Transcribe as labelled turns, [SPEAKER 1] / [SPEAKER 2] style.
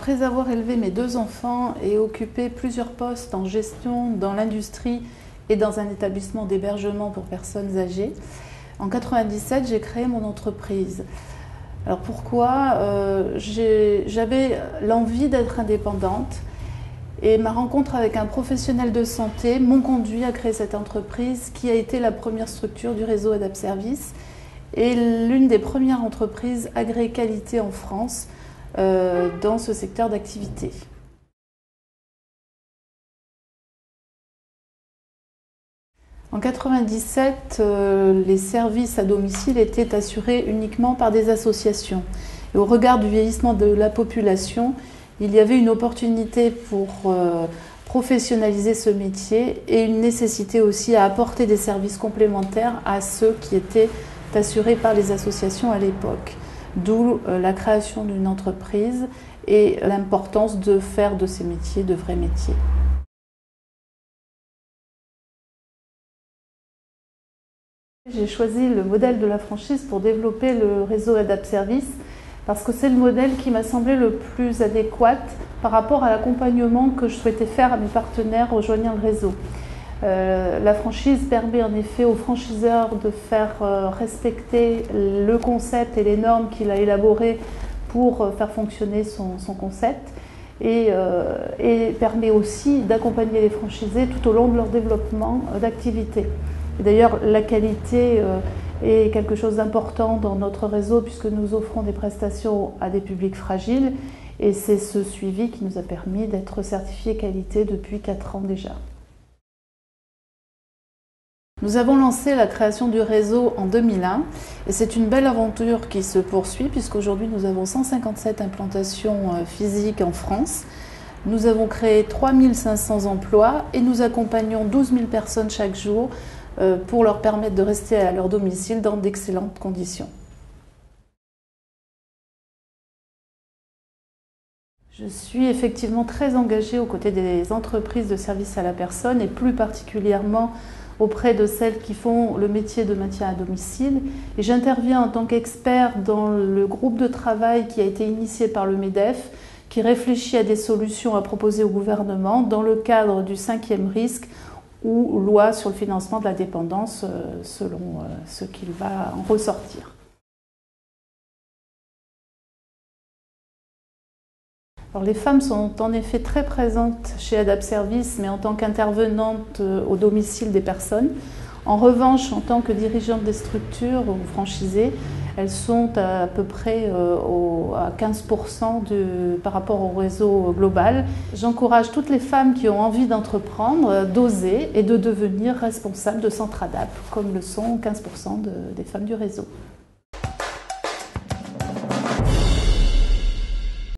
[SPEAKER 1] Après avoir élevé mes 2 enfants et occupé plusieurs postes en gestion dans l'industrie et dans un établissement d'hébergement pour personnes âgées, en 1997, j'ai créé mon entreprise. Alors pourquoi? J'avais l'envie d'être indépendante et ma rencontre avec un professionnel de santé m'ont conduit à créer cette entreprise qui a été la première structure du réseau AdaptService et l'une des premières entreprises agréées qualité en France dans ce secteur d'activité. En 1997, les services à domicile étaient assurés uniquement par des associations. Et au regard du vieillissement de la population, il y avait une opportunité pour professionnaliser ce métier et une nécessité aussi à apporter des services complémentaires à ceux qui étaient assurés par les associations à l'époque. D'où la création d'une entreprise et l'importance de faire de ces métiers de vrais métiers. J'ai choisi le modèle de la franchise pour développer le réseau AdaptService parce que c'est le modèle qui m'a semblé le plus adéquat par rapport à l'accompagnement que je souhaitais faire à mes partenaires rejoignant le réseau. La franchise permet en effet au franchiseur de faire respecter le concept et les normes qu'il a élaborées pour faire fonctionner son concept et permet aussi d'accompagner les franchisés tout au long de leur développement d'activité. D'ailleurs, la qualité est quelque chose d'important dans notre réseau puisque nous offrons des prestations à des publics fragiles et c'est ce suivi qui nous a permis d'être certifiés qualité depuis 4 ans déjà. Nous avons lancé la création du réseau en 2001 et c'est une belle aventure qui se poursuit puisqu'aujourd'hui nous avons 157 implantations physiques en France. Nous avons créé 3500 emplois et nous accompagnons 12 000 personnes chaque jour pour leur permettre de rester à leur domicile dans d'excellentes conditions. Je suis effectivement très engagée aux côtés des entreprises de services à la personne et plus particulièrement auprès de celles qui font le métier de maintien à domicile. Et j'interviens en tant qu'expert dans le groupe de travail qui a été initié par le MEDEF, qui réfléchit à des solutions à proposer au gouvernement dans le cadre du 5e risque ou loi sur le financement de la dépendance selon ce qu'il va en ressortir. Alors, les femmes sont en effet très présentes chez AdaptService, mais en tant qu'intervenantes au domicile des personnes. En revanche, en tant que dirigeantes des structures ou franchisées, elles sont à peu près à 15% par rapport au réseau global. J'encourage toutes les femmes qui ont envie d'entreprendre, d'oser et de devenir responsables de centres Adapt, comme le sont 15% des femmes du réseau.